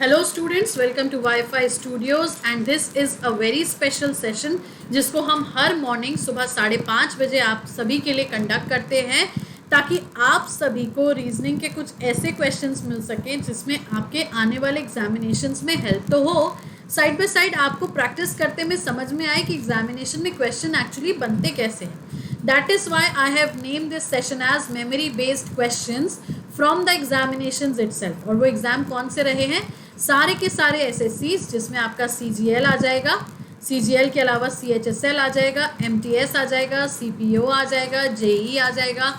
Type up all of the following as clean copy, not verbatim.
Hello students, welcome to WiFi studios and this is a very special session जिसको हम हर morning सुबह 5:30 बजे आप सभी के लिए कंडक्ट करते हैं ताकि आप सभी को रीजनिंग के कुछ ऐसे क्वेश्चंस मिल सकें जिसमें आपके आने वाले एग्जामिनेशंस में हेल्प तो हो, साइड बाय साइड आपको प्रैक्टिस करते में समझ में आए कि एग्जामिनेशन में क्वेश्चन एक्चुअली बनते कैसे हैं। That is why I have name this session as memory based questions from the examinations itself. और वो एग्जाम कौन से रहे हैं? सारे के सारे एसएससीज जिसमें आपका सीजीएल आ जाएगा, सीजीएल के अलावा सीएचएसएल आ जाएगा, एमटीएस आ जाएगा, सीपीओ आ जाएगा, जेई आ जाएगा,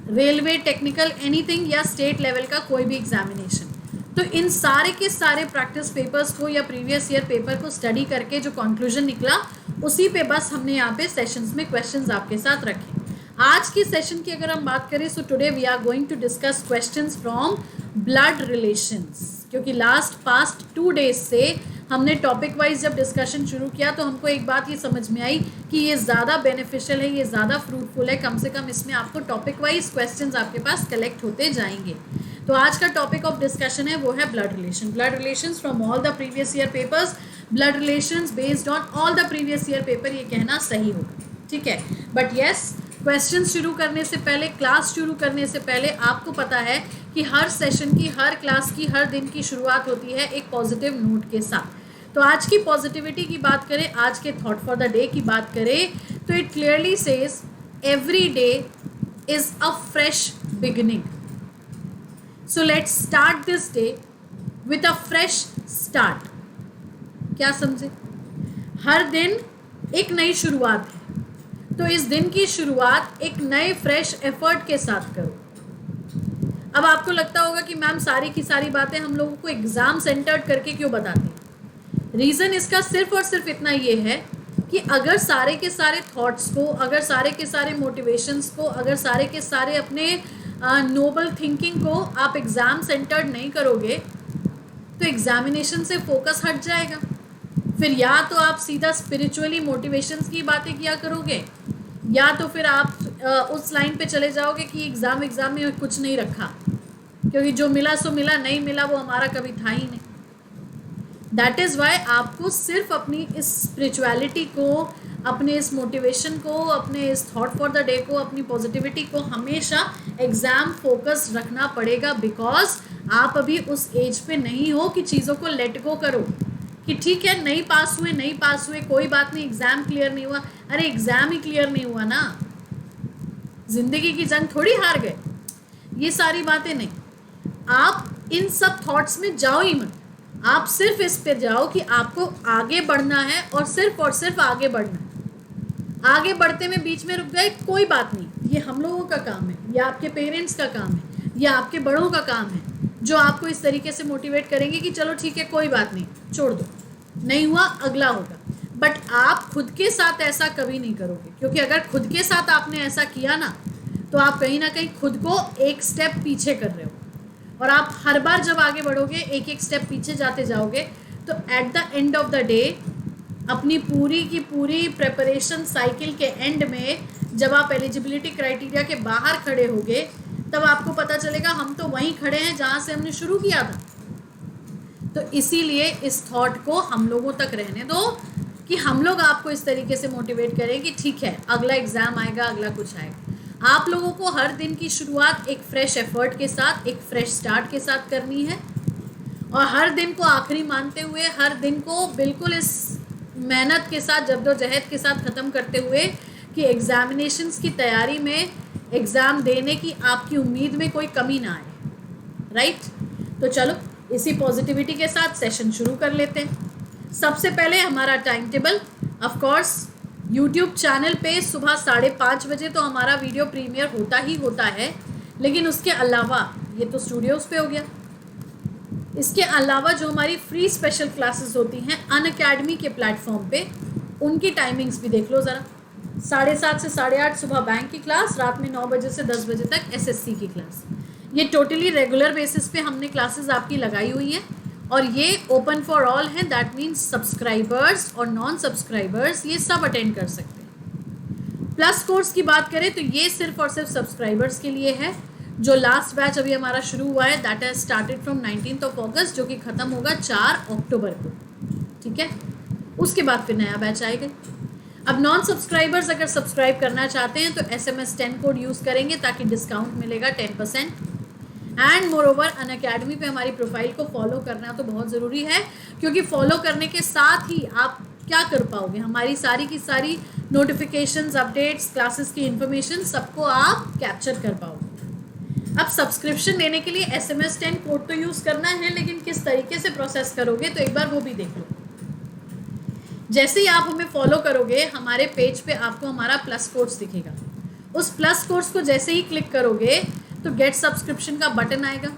रेलवे टेक्निकल एनीथिंग या स्टेट लेवल का कोई भी एग्जामिनेशन। तो इन सारे के सारे प्रैक्टिस पेपर्स को या प्रीवियस ईयर पेपर को स्टडी करके जो कंक्लूजन निकला उसी पे बस हमने यहाँ पे सेशंस में क्वेश्चंस आपके साथ रखे। आज की सेशन की अगर हम बात करें, so today we are going to discuss questions from blood relations, क्योंकि पास्ट 2 डेज से हमने टॉपिक वाइज जब डिस्कशन शुरू किया तो हमको एक बात ये समझ में आई कि ये ज़्यादा बेनिफिशियल है, ये ज़्यादा फ्रूटफुल है। कम से कम इसमें आपको टॉपिक वाइज क्वेश्चंस आपके पास कलेक्ट होते जाएंगे। तो आज का टॉपिक ऑफ डिस्कशन है वो है blood relations from all the previous year papers, blood relations based on all the previous year paper, ये कहना सही होगा, ठीक है। बट येस, क्वेश्चन शुरू करने से पहले, क्लास शुरू करने से पहले आपको पता है कि हर सेशन की, हर क्लास की, हर दिन की शुरुआत होती है एक पॉजिटिव नोट के साथ। तो आज की पॉजिटिविटी की बात करें, आज के थॉट फॉर द डे की बात करें तो it clearly says every day is a fresh beginning. So let's start this day with a fresh start. क्या समझे? हर दिन एक नई शुरुआत है, तो इस दिन की शुरुआत एक नए फ्रेश एफर्ट के साथ करो। अब आपको लगता होगा कि मैम सारी की सारी बातें हम लोगों को एग्जाम सेंटर्ड करके क्यों बताते हैं? रीज़न इसका सिर्फ और सिर्फ इतना ये है कि अगर सारे के सारे थॉट्स को, अगर सारे के सारे मोटिवेशंस को, अगर सारे के सारे अपने नोबल थिंकिंग को आप एग्ज़ाम सेंटर्ड नहीं करोगे तो एग्जामिनेशन से फोकस हट जाएगा। फिर या तो आप सीधा स्पिरिचुअली मोटिवेशंस की बातें किया करोगे या तो फिर आप उस लाइन पे चले जाओगे कि एग्ज़ाम में कुछ नहीं रखा, क्योंकि जो मिला सो मिला, नहीं मिला वो हमारा कभी था ही नहीं। दैट इज़ वाई आपको सिर्फ अपनी इस स्पिरिचुअलिटी को, अपने इस मोटिवेशन को, अपने इस थॉट फॉर द डे को, अपनी पॉजिटिविटी को हमेशा एग्ज़ाम फोकस रखना पड़ेगा, बिकॉज आप अभी उस एज पे नहीं हो कि चीज़ों को लेट गो करो कि ठीक है नहीं पास हुए कोई बात नहीं, एग्ज़ाम क्लियर नहीं हुआ। अरे एग्ज़ाम ही क्लियर नहीं हुआ ना, ज़िंदगी की जंग थोड़ी हार गए। ये सारी बातें नहीं, आप इन सब थॉट्स में जाओ ही मत। आप सिर्फ इस पे जाओ कि आपको आगे बढ़ना है और सिर्फ आगे बढ़ना है। आगे बढ़ते में बीच में रुक गए कोई बात नहीं, ये हम लोगों का काम है, या आपके पेरेंट्स का काम है, या आपके बड़ों का काम है जो आपको इस तरीके से मोटिवेट करेंगे कि चलो ठीक है कोई बात नहीं, छोड़ दो, नहीं हुआ अगला होगा। बट आप खुद के साथ ऐसा कभी नहीं करोगे, क्योंकि अगर खुद के साथ आपने ऐसा किया ना तो आप कहीं ना कहीं खुद को एक स्टेप पीछे कर रहे हो, और आप हर बार जब आगे बढ़ोगे एक एक स्टेप पीछे जाते जाओगे तो at the end of the day अपनी पूरी की पूरी प्रिपरेशन साइकिल के एंड में जब आप एलिजिबिलिटी क्राइटेरिया के बाहर खड़े होगे तब आपको पता चलेगा हम तो वहीं खड़े हैं जहाँ से हमने शुरू किया था। तो इसीलिए इस थॉट को हम लोगों तक रहने दो कि हम लोग आपको इस तरीके से मोटिवेट करें कि ठीक है अगला एग्ज़ाम आएगा, अगला कुछ आएगा। आप लोगों को हर दिन की शुरुआत एक फ्रेश एफर्ट के साथ, एक फ्रेश स्टार्ट के साथ करनी है, और हर दिन को आखिरी मानते हुए, हर दिन को बिल्कुल इस मेहनत के साथ, जद्दोजहद के साथ ख़त्म करते हुए कि एग्ज़ामिनेशंस की तैयारी में, एग्ज़ाम देने की आपकी उम्मीद में कोई कमी ना आए, राइट। तो चलो इसी पॉजिटिविटी के साथ सेशन शुरू कर लेते हैं। सबसे पहले हमारा time table, of course YouTube channel पे सुबह 5:30 बजे तो हमारा वीडियो प्रीमियर होता ही होता है, लेकिन उसके अलावा ये तो स्टूडियोज़ पे हो गया, इसके अलावा जो हमारी फ्री स्पेशल क्लासेस होती हैं अनअकैडमी के प्लेटफॉर्म पे, उनकी टाइमिंग्स भी देख लो ज़रा। 7:30 से 8:30 सुबह बैंक की क्लास, रात में 9 बजे से 10 बजे तक एसएससी की क्लास। ये टोटली रेगुलर बेसिस पे हमने क्लासेस आपकी लगाई हुई हैं, और ये ओपन फॉर ऑल हैं। दैट मीन्स सब्सक्राइबर्स और नॉन सब्सक्राइबर्स ये सब अटेंड कर सकते हैं। प्लस कोर्स की बात करें तो ये सिर्फ और सिर्फ सब्सक्राइबर्स के लिए है। जो लास्ट बैच अभी हमारा शुरू हुआ है दैट हैज स्टार्टेड फ्रॉम 19 अगस्त, जो कि ख़त्म होगा 4 अक्टूबर को, ठीक है। उसके बाद फिर नया बैच आएगा। अब नॉन सब्सक्राइबर्स अगर सब्सक्राइब करना चाहते हैं तो SMS 10 कोड यूज़ करेंगे ताकि डिस्काउंट मिलेगा 10%। एंड मोर ओवर अनअकैडमी पे हमारी प्रोफाइल को फॉलो करना तो बहुत ज़रूरी है, क्योंकि फॉलो करने के साथ ही आप क्या कर पाओगे, हमारी सारी की सारी नोटिफिकेशंस, अपडेट्स, क्लासेस की इन्फॉर्मेशन सबको आप कैप्चर कर पाओगे। अब सब्सक्रिप्शन लेने के लिए SMS 10 कोड तो यूज़ करना है, लेकिन किस तरीके से प्रोसेस करोगे तो एक बार वो भी देख लो। जैसे ही आप हमें फॉलो करोगे हमारे पेज पे आपको हमारा प्लस कोर्स दिखेगा। उस प्लस कोर्स को जैसे ही क्लिक करोगे तो गेट सब्सक्रिप्शन का बटन आएगा।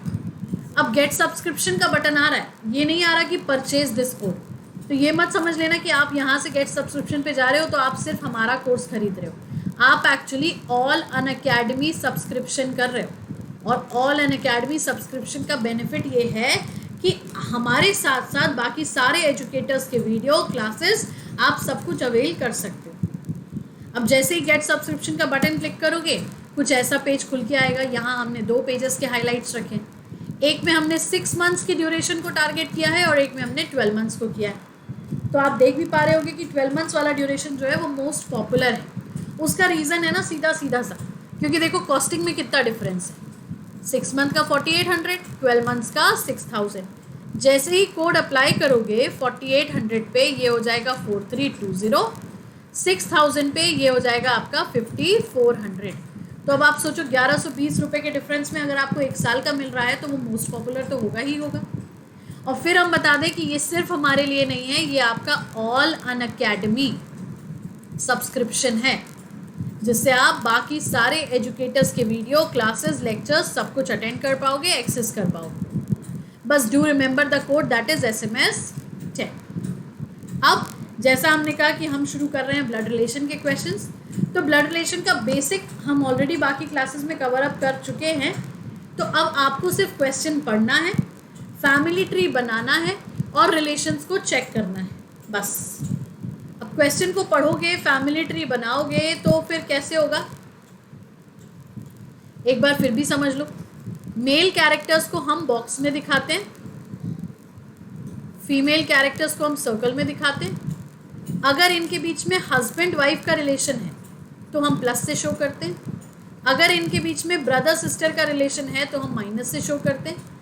अब गेट सब्सक्रिप्शन का बटन आ रहा है, ये नहीं आ रहा कि परचेज दिस कोड। तो ये मत समझ लेना कि आप यहाँ से गेट सब्सक्रिप्शन पे जा रहे हो तो आप सिर्फ हमारा कोर्स खरीद रहे हो। आप एक्चुअली ऑल अनअकैडमी सब्सक्रिप्शन कर रहे हो। और ऑल अनअकैडमी सब्सक्रिप्शन का बेनिफिट ये है कि हमारे साथ साथ बाकी सारे एजुकेटर्स के वीडियो क्लासेस आप सब कुछ अवेल कर सकते हो। अब जैसे ही गेट सब्सक्रिप्शन का बटन क्लिक करोगे कुछ ऐसा पेज खुल के आएगा। यहाँ हमने 2 पेजेस के हाइलाइट्स रखे। एक में हमने 6 मंथ्स की ड्यूरेशन को टारगेट किया है और एक में हमने 12 मंथ्स को किया है। तो आप देख भी पा रहे होगे कि 12 मंथ्स वाला ड्यूरेशन जो है वो मोस्ट पॉपुलर है। उसका रीज़न है ना सीधा सीधा सा, क्योंकि देखो कॉस्टिंग में कितना डिफरेंस है। 6 मंथ का 4800, 12 मंथ्स का 6000। जैसे ही कोड अप्लाई करोगे 4800 पे ये हो जाएगा 4320, 6000 पे ये हो जाएगा आपका 5400। तो अब आप सोचो 1120 रुपये के डिफरेंस में अगर आपको 1 साल का मिल रहा है तो वो मोस्ट पॉपुलर तो होगा ही होगा। और फिर हम बता दें कि ये सिर्फ हमारे लिए नहीं है, ये आपका ऑल अनअकैडमी सब्सक्रिप्शन है, जिससे आप बाकी सारे एजुकेटर्स के वीडियो क्लासेस लेक्चर्स सब कुछ अटेंड कर पाओगे, एक्सेस कर पाओगे। बस do remember the code that is SMS 10। अब जैसा हमने कहा कि हम शुरू कर रहे हैं ब्लड रिलेशन के क्वेश्चंस, तो ब्लड रिलेशन का बेसिक हम ऑलरेडी बाकी क्लासेस में कवर अप कर चुके हैं। तो अब आपको सिर्फ क्वेश्चन पढ़ना है, फैमिली ट्री बनाना है और रिलेशंस को चेक करना है, बस। अब क्वेश्चन को पढ़ोगे, फैमिली ट्री बनाओगे तो फिर कैसे होगा, एक बार फिर भी समझ लो। मेल कैरेक्टर्स को हम बॉक्स में दिखाते हैं, फीमेल कैरेक्टर्स को हम सर्कल में दिखाते हैं। अगर इनके बीच में हस्बैंड वाइफ का रिलेशन है तो हम प्लस से शो करते हैं। अगर इनके बीच में ब्रदर सिस्टर का रिलेशन है तो हम माइनस से शो करते हैं।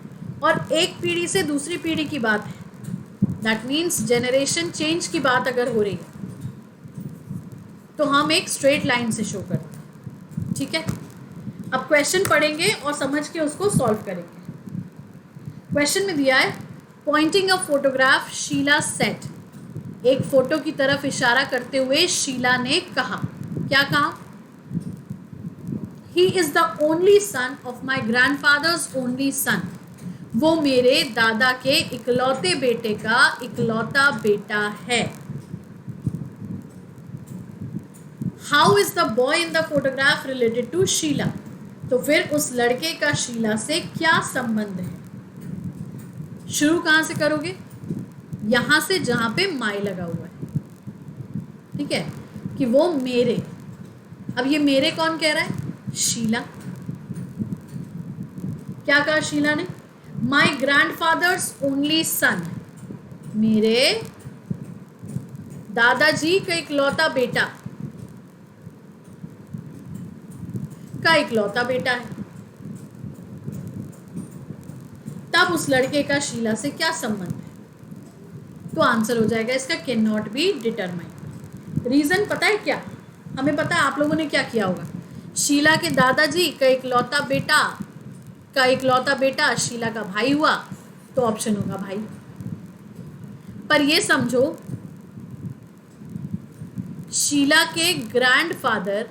और एक पीढ़ी से दूसरी पीढ़ी की बात है, दैट मीन्स जनरेशन चेंज की बात अगर हो रही है तो हम एक स्ट्रेट लाइन से शो करते हैं, ठीक है। अब क्वेश्चन पढ़ेंगे और समझ के उसको सॉल्व करेंगे। क्वेश्चन में दिया है pointing a photograph Sheela said, एक फोटो की तरफ इशारा करते हुए शीला ने कहा, क्या कहा, he is the only son of my grandfathers only son, वो मेरे दादा के इकलौते बेटे का इकलौता बेटा है। How is the boy in the photograph related to Sheela, तो फिर उस लड़के का शीला से क्या संबंध है। शुरू कहाँ से करोगे, यहाँ से जहाँ पे माई लगा हुआ है, ठीक है, कि वो मेरे। अब ये मेरे कौन कह रहा है, शीला। क्या कहा शीला ने, माई ग्रैंडफादर्स ओनली सन, मेरे दादाजी का इकलौता बेटा का इकलौता बेटा है। तब उस लड़के का शीला से क्या संबंध है, तो आंसर हो जाएगा इसका can not be determined. Reason पता है क्या, हमें पता है आप लोगों ने क्या किया होगा। शीला के दादाजी का इकलौता बेटा शीला का भाई हुआ तो ऑप्शन होगा भाई। पर ये समझो शीला के ग्रैंडफादर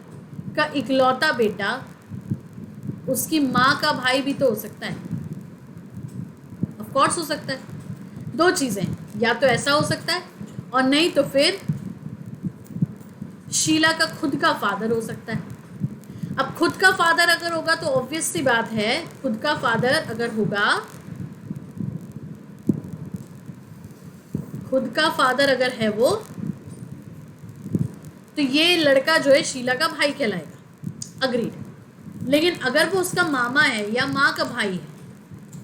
का इकलौता बेटा उसकी माँ का भाई भी तो हो सकता है, ऑफ कोर्स हो सकता है। 2 चीज़ें, या तो ऐसा हो सकता है और नहीं तो फिर शीला का खुद का फादर हो सकता है। अब खुद का फादर अगर होगा तो ऑब्वियस सी बात है, खुद का फादर अगर होगा, खुद का फादर अगर है वो, तो ये लड़का जो है शीला का भाई कहलाएगा। अग्रीड। लेकिन अगर वो उसका मामा है या माँ का भाई है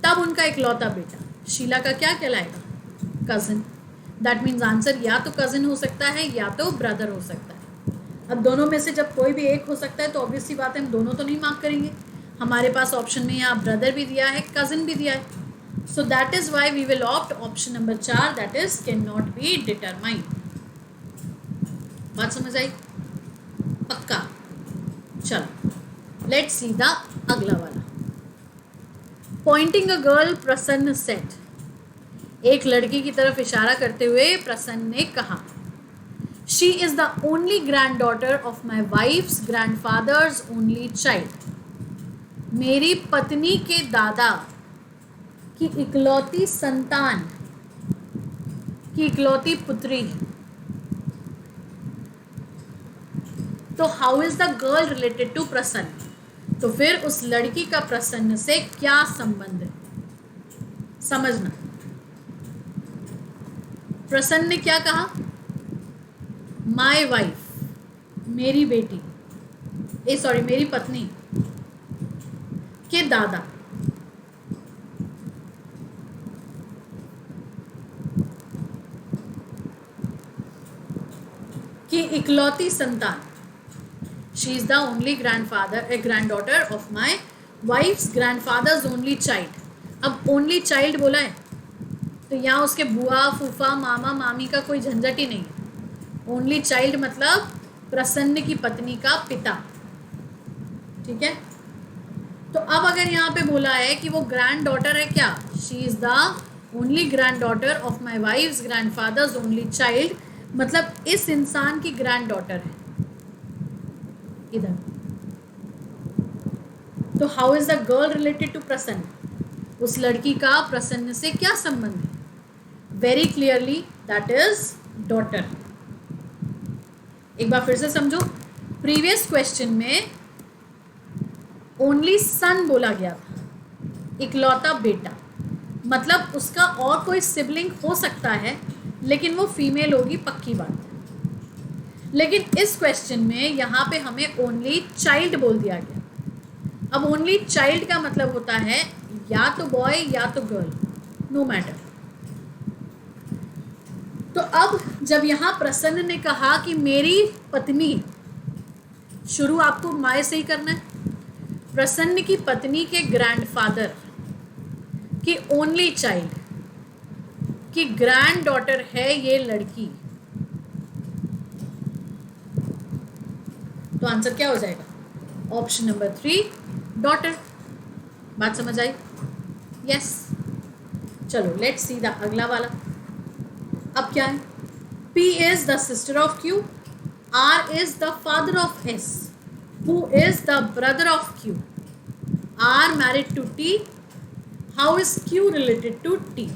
तब उनका इकलौता बेटा शीला का क्या कहलाएगा? कज़न। दैट मीन्स आंसर या तो कज़न हो सकता है या तो ब्रदर हो सकता है। अब दोनों में से जब कोई भी एक हो सकता है तो ऑब्वियसली बात है हम दोनों तो नहीं मार्क करेंगे। हमारे पास ऑप्शन में यहाँ ब्रदर भी दिया है, कज़न भी दिया है, so that is why we will opt option number 4, that is can not be determined. बात समझ आई? पक्का? चलो लेट्स सी द अगला वाला। पॉइंटिंग अ गर्ल प्रसन्न सेट, एक लड़की की तरफ इशारा करते हुए प्रसन्न ने कहा, she is the only grand daughter of my wife's grandfather's only child, मेरी पत्नी के दादा की इकलौती संतान की इकलौती पुत्री है। तो how is the girl related to Prasanna? तो फिर उस लड़की का प्रसन्न से क्या संबंध है, समझना। प्रसन्न ने क्या कहा? माई वाइफ, मेरी बेटी, मेरी पत्नी के दादा की इकलौती संतान, she is the only granddaughter of my wife's grandfather's only child. अब ओनली चाइल्ड बोला है तो यहाँ उसके बुआ फूफा मामा मामी का कोई झंझट ही नहीं है। ओनली चाइल्ड मतलब प्रसन्न की पत्नी का पिता, ठीक है। तो अब अगर यहाँ पे बोला है कि वो ग्रैंड डॉटर है, क्या she is the only grand daughter of my wife's grandfather's only child, मतलब इस इंसान की ग्रैंड डॉटर है इधर। तो how is the girl related to Prasanna? उस लड़की का प्रसन्न से क्या संबंध है? Very clearly that is daughter. एक बार फिर से समझो, प्रीवियस क्वेश्चन में ओनली सन बोला गया था, इकलौता बेटा, मतलब उसका और कोई सिबलिंग हो सकता है लेकिन वो फीमेल होगी, पक्की बात है। लेकिन इस क्वेश्चन में यहाँ पे हमें ओनली चाइल्ड बोल दिया गया। अब ओनली चाइल्ड का मतलब होता है या तो बॉय या तो गर्ल, नो मैटर। तो अब जब यहाँ प्रसन्न ने कहा कि मेरी पत्नी, शुरू आपको माय से ही करना है, प्रसन्न की पत्नी के ग्रैंडफादर की ओनली चाइल्ड की ग्रैंड डॉटर है ये लड़की, तो आंसर क्या हो जाएगा? Option number 3 daughter. बात समझ आई? यस। चलो लेट्स सी द अगला वाला। अब क्या है? P is the sister of Q, R is the father of S, who is the brother of Q, R married to T, how is Q related to T?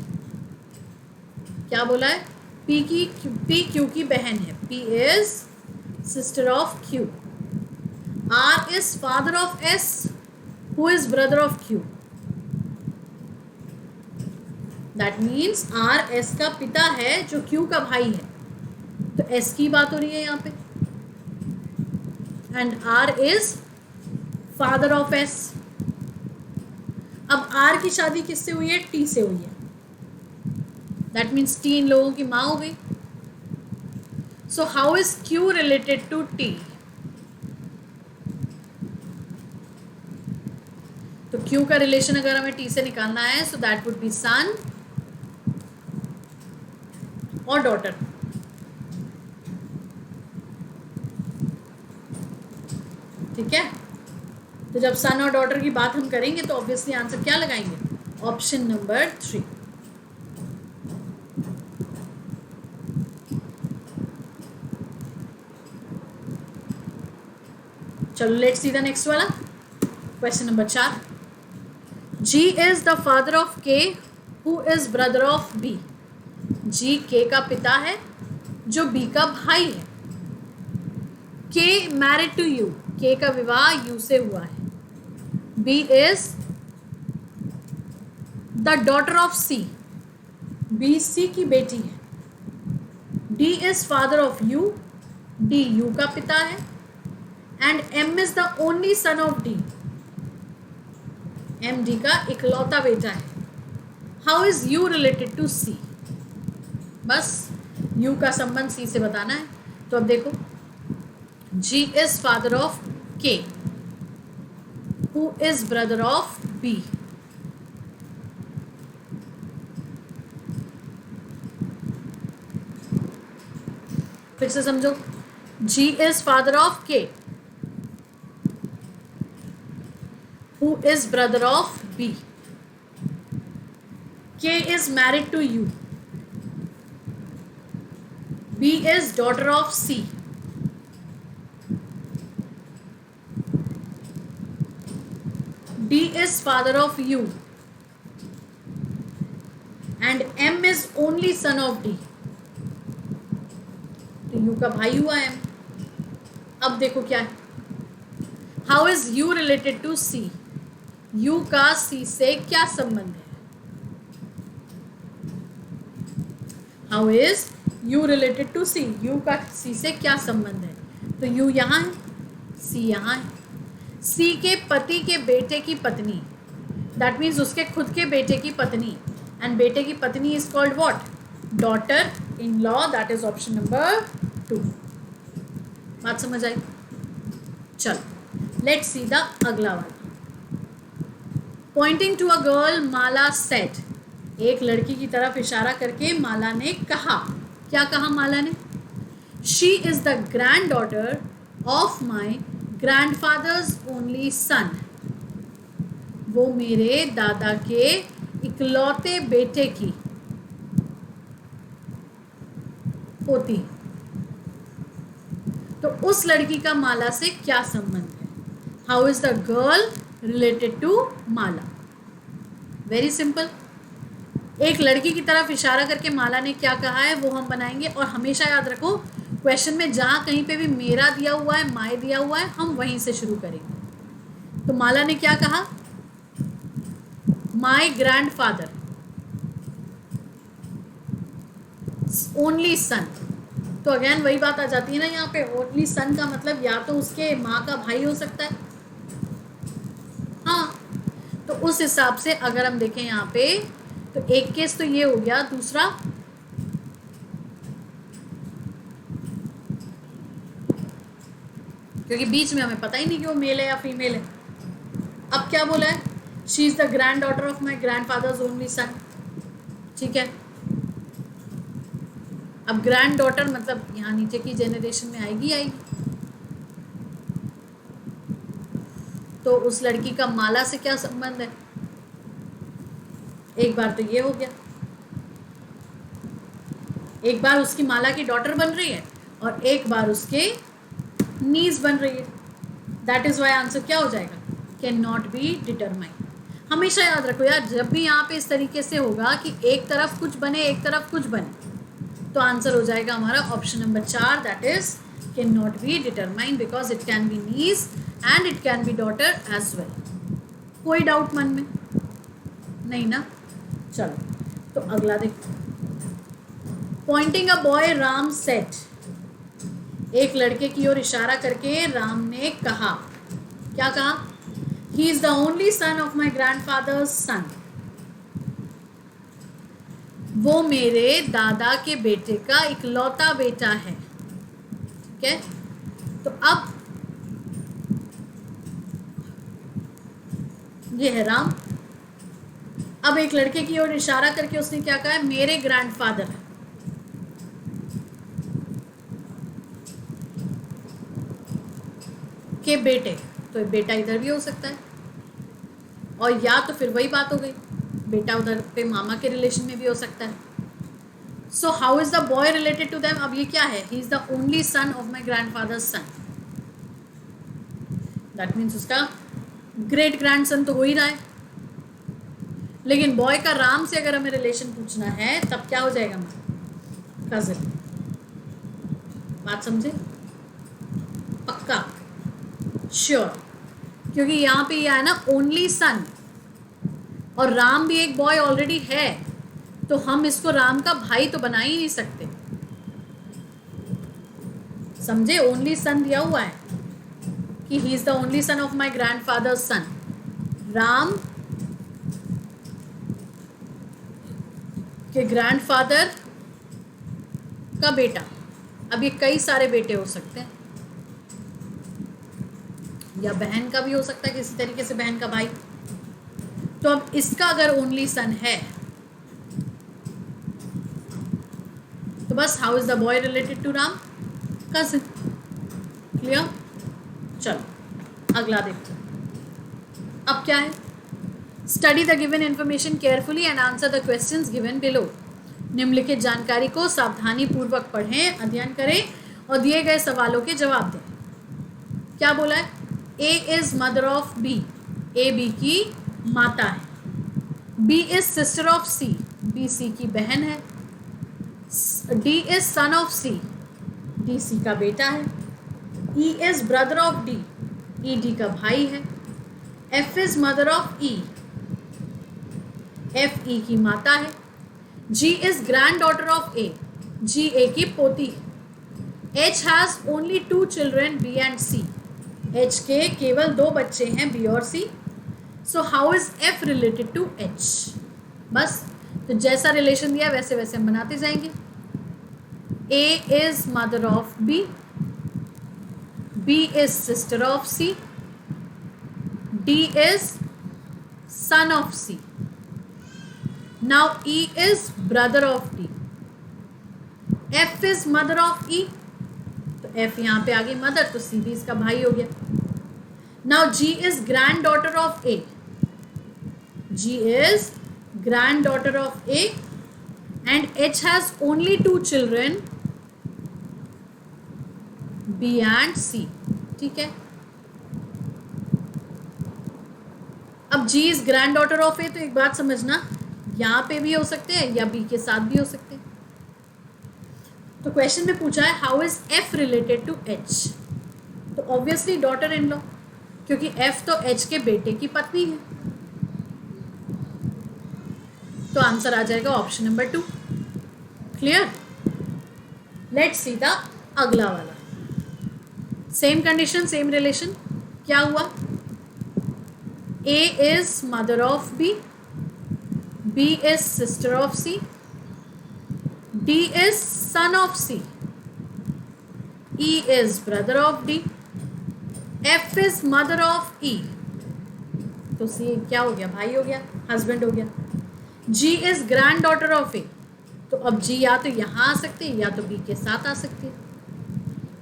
क्या बोला है? P Q की बहन है, P is sister of Q, R is father of S, who is brother of Q. That means R S का पिता है जो Q का भाई है, तो S की बात हो रही है यहाँ पे, and R is father of S। अब R की शादी किससे हुई है? T से हुई है, दैट मीन्स T इन लोगों की माँ हो गई। So how is Q related to T? तो Q का रिलेशन अगर हमें T से निकालना है, so that would be son और डॉटर। ठीक है, तो जब सन और डॉटर की बात हम करेंगे तो ऑब्वियसली आंसर क्या लगाएंगे? Option number 3। चलो लेट्स सी द नेक्स्ट वाला, question number 4। G is the father of K, who is brother of B। G K का पिता है जो B का भाई है। K married to U, K का विवाह U से हुआ है। B is the daughter of C, B C की बेटी है। D is father of U, D U का पिता है। And M is the only son of D, MD का इकलौता बेटा है. How is U related to C? बस U का संबंध C से बताना है. तो अब देखो, G is father of K, who is brother of B. फिर से समझो, G is father of K, who is brother of B. K is married to U. B is daughter of C. D is father of U. And M is only son of D. तो U का भाई हुआ M. अब देखो क्या है. How is U related to C? U का C से क्या संबंध है? How is U related to C? U का C से क्या संबंध है? तो U यहाँ है, C यहाँ है. C के पति के बेटे की पत्नी, दैट मीन्स उसके खुद के बेटे की पत्नी, एंड बेटे की पत्नी is called what? Daughter in law. That is option number 2. बात समझ आई? चलो लेट्स सी द अगला वाला. Pointing to a girl, Mala said. एक लड़की की तरफ इशारा करके माला ने कहा. क्या कहा माला ने? She is the grand daughter of my grandfathers only son. वो मेरे दादा के इकलौते बेटे की पोती. तो उस लड़की का माला से क्या संबंध है? How is the girl related to Mala? Very simple. एक लड़की की तरफ इशारा करके माला ने क्या कहा है वो हम बनाएंगे. और हमेशा याद रखो, क्वेश्चन में जहाँ कहीं पे भी मेरा दिया हुआ है, माय दिया हुआ है, हम वहीं से शुरू करेंगे. तो माला ने क्या कहा? My grandfather only son. तो अगेन वही बात आ जाती है ना यहाँ पे. ओनली सन का मतलब या तो उसके माँ का भाई हो सकता है. हाँ, तो उस हिसाब से अगर हम देखें यहाँ पे, तो एक केस तो ये हो गया. दूसरा, क्योंकि बीच में हमें पता ही नहीं कि वो मेल है या फीमेल है. अब क्या बोला है? She is the grand daughter of my grand fathers only son. ठीक है. अब ग्रैंड डॉटर मतलब यहाँ नीचे की जेनरेशन में आएगी. तो उस लड़की का माला से क्या संबंध है? एक बार तो ये हो गया, एक बार उसकी माला की डॉटर बन रही है और एक बार उसके नीज बन रही है. दैट इज वाई आंसर क्या हो जाएगा? Can not be determine. हमेशा याद रखो यार, जब भी यहाँ पे इस तरीके से होगा कि एक तरफ कुछ बने एक तरफ कुछ बने, तो आंसर हो जाएगा हमारा option number 4. That is can not be determine because it can be niece and it can be daughter as well. कोई डाउट मन में नहीं ना? चलो तो अगला देखो. Pointing a boy, Ram said. एक लड़के की ओर इशारा करके राम ने कहा. क्या कहा? He is the only son of my grandfather's son. वो मेरे दादा के बेटे का इकलौता बेटा है. ठीक है. तो अब ये है राम. अब एक लड़के की ओर इशारा करके उसने क्या कहा है? मेरे ग्रैंडफादर के बेटे. तो बेटा इधर भी हो सकता है, और या तो फिर वही बात हो गई, बेटा उधर पे मामा के रिलेशन में भी हो सकता है. So how is the boy related to them? अब ये क्या है? He is the only son of my grandfather's son. That means उसका ग्रेट ग्रैंड सन तो हो ही रहा है. लेकिन बॉय का राम से अगर हमें रिलेशन पूछना है तब क्या हो जाएगा? कजिन. बात समझे? पक्का, श्योर. क्योंकि यहाँ पे यह है ना ओनली सन, और राम भी एक बॉय ऑलरेडी है, तो हम इसको राम का भाई तो बना ही नहीं सकते. समझे? ओनली सन दिया हुआ है कि he is the only son of my grandfather's son. Ram कि ग्रैंडफादर का बेटा, अब ये कई सारे बेटे हो सकते हैं, या बहन का भी हो सकता है किसी तरीके से, बहन का भाई। तो अब इसका अगर ओनली सन है तो बस how is the boy related to Ram? Cousin. Clear? चलो अगला देखते हैं। अब क्या है? Study the given information carefully and answer the questions given below. निम्नलिखित जानकारी को सावधानी पूर्वक पढ़ें, अध्ययन करें और दिए गए सवालों के जवाब दें। क्या बोला है? A is mother of B, A B की माता है। B is sister of C, B C की बहन है। D is son of C, D C का बेटा है। E is brother of D, E D का भाई है। F is mother of E, F E की माता है। G is grand daughter of A, G A की पोती है। H has only 2 children B and C, H के केवल 2 बच्चे हैं, बी और C. So how is F related to H? बस तो जैसा रिलेशन दिया वैसे वैसे हम बनाते जाएंगे। A is mother of B, B is sister of C, D is son of C. Now E is brother of D, F is mother of E, तो एफ यहां पे आ गई मदर, तो सी भी इसका भाई हो गया। Now G is grand daughter of A, G is grand daughter of A and H has only 2 children B and C. ठीक है, अब G is grand daughter of A, तो एक बात समझना, यहां पे भी हो सकते हैं या बी के साथ भी हो सकते हैं। तो क्वेश्चन में पूछा है how is F related to H, तो ऑब्वियसली डॉटर इन लॉ, क्योंकि एफ तो एच के बेटे की पत्नी है। तो आंसर आ जाएगा option number 2। Clear? Let's see the अगला वाला। Same condition, same relation. क्या हुआ? A is mother of B, B is sister of C, D is son of C, E is brother of D, F is mother of E, तो सी क्या हो गया? भाई हो गया, हस्बैंड हो गया। जी is grand daughter of A, तो अब जी या तो यहां आ सकती है या तो बी के साथ आ सकती है।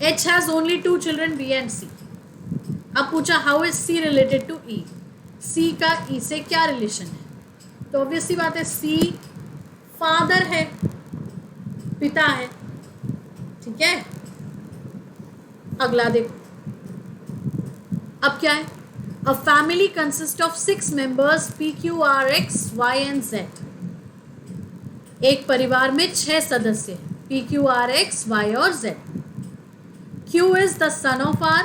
H has only 2 children B and C. अब पूछा how is C related to E, C का ई से क्या रिलेशन है? तो ऑब्वियसली बात है, सी फादर है, पिता है। ठीक है, अगला देखो। अब क्या है? A family consists of 6 members P, Q, R, X, Y and Z. एक परिवार में 6 सदस्य हैं, P, Q, R, X, Y और Z. Q is the son of R,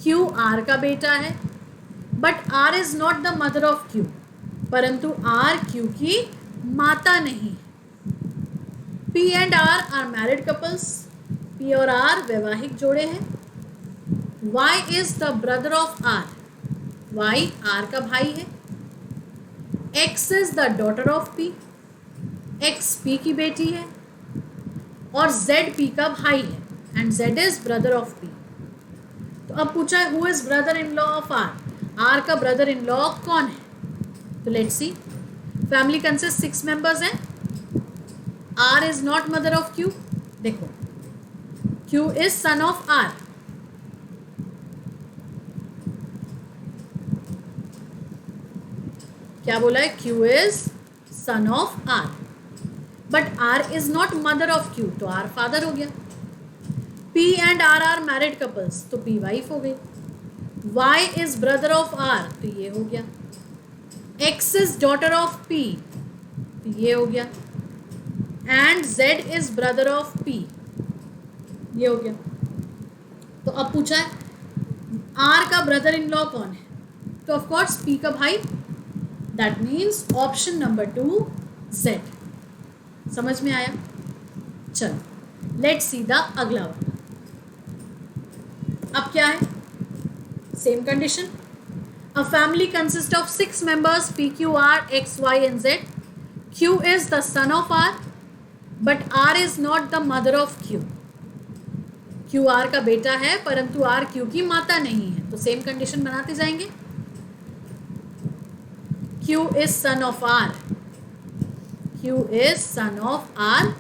Q R का बेटा है, but R is not the mother of Q, परंतु R Q की माता नहीं है। P and R are married couples, P और R वैवाहिक जोड़े हैं। Y is the brother of R, Y R का भाई है। X is the daughter of P, X P की बेटी है। और Z P का भाई है and Z is brother of P। तो अब पूछा है who is brother in law of R, R का brother in law कौन है? तो let's see, family consists 6 members हैं, R is not mother of Q। देखो Q is son of R, क्या बोला है? Q is son of R, but R is not mother of Q, तो R father हो गया। P and R are married couples, तो P wife हो गई। Y is brother of R, तो ये हो गया। X is daughter of P, तो ये हो गया। And Z is brother of P, ये हो गया। तो अब पूछा है R का ब्रदर इन लॉ कौन है? तो ऑफ कोर्स P का भाई, that means option number 2 Z। समझ में आया? चलो लेट्स सी द अगला वाला। अब क्या है? Same condition. A family consist of 6 members P, Q, R, X, Y and Z. Q is the son of R, but R is not the mother of Q. Q R का बेटा है परंतु R Q की माता नहीं है, तो same condition बनाते जाएंगे. Q is son of R. Q is son of R,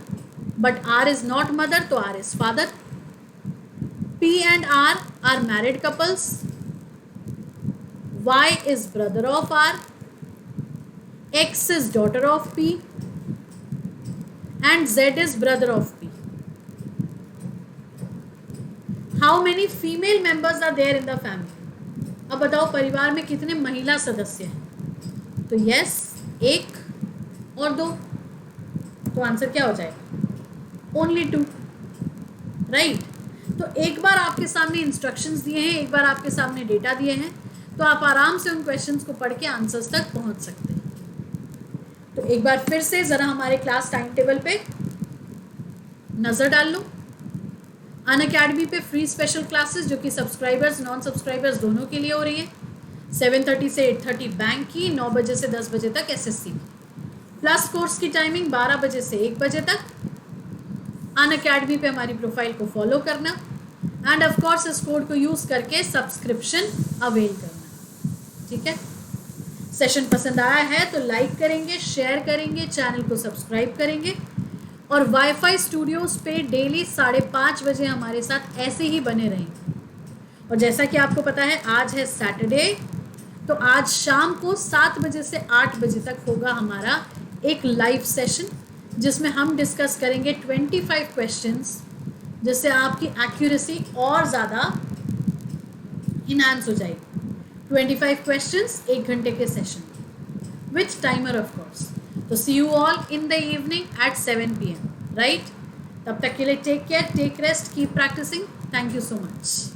but R is not mother, तो R is father. P and R are married couples. Y is brother of R. X is daughter of P. And Z is brother of P. How many female members are there in the family? अब बताओ परिवार में कितने महिला सदस्य हैं? तो yes, एक और दो, तो आंसर क्या हो जाएगा? Only 2, right. तो एक बार आपके सामने इंस्ट्रक्शंस दिए हैं, एक बार आपके सामने डेटा दिए हैं, तो आप आराम से उन क्वेश्चंस को पढ़ के आंसर्स तक पहुंच सकते हैं. तो एक बार फिर से ज़रा हमारे क्लास टाइम टेबल पे नज़र डाल लो. अनअकैडमी पे फ्री स्पेशल क्लासेस जो कि सब्सक्राइबर्स नॉन सब्सक्राइबर्स दोनों के लिए हो रही है. 7:30 से 8:30 बैंक की, 9 बजे से 10 बजे तक एसएससी की. प्लस कोर्स की टाइमिंग 12 बजे से 1 बजे तक. अनअकैडमी पे हमारी प्रोफाइल को फॉलो करना एंड ऑफ कोर्स इस कोड को यूज़ करके सब्सक्रिप्शन अवेल करना. ठीक है. सेशन पसंद आया है तो लाइक करेंगे, शेयर करेंगे, चैनल को सब्सक्राइब करेंगे और वाईफाई स्टूडियोज़ पे डेली 5:30 बजे हमारे साथ ऐसे ही बने रहेंगे. और जैसा कि आपको पता है आज है सैटरडे, तो आज शाम को 7 बजे से 8 बजे तक होगा हमारा एक लाइव सेशन जिसमें हम डिस्कस करेंगे 25 क्वेश्चंस, जिससे आपकी एक्यूरेसी और ज़्यादा इनहांस हो जाएगी. 25 क्वेश्चंस 1 घंटे के session with timer of course. तो see you all in the evening at 7 PM, right. तब तक के लिए take care, take rest, keep practicing. Thank you so much.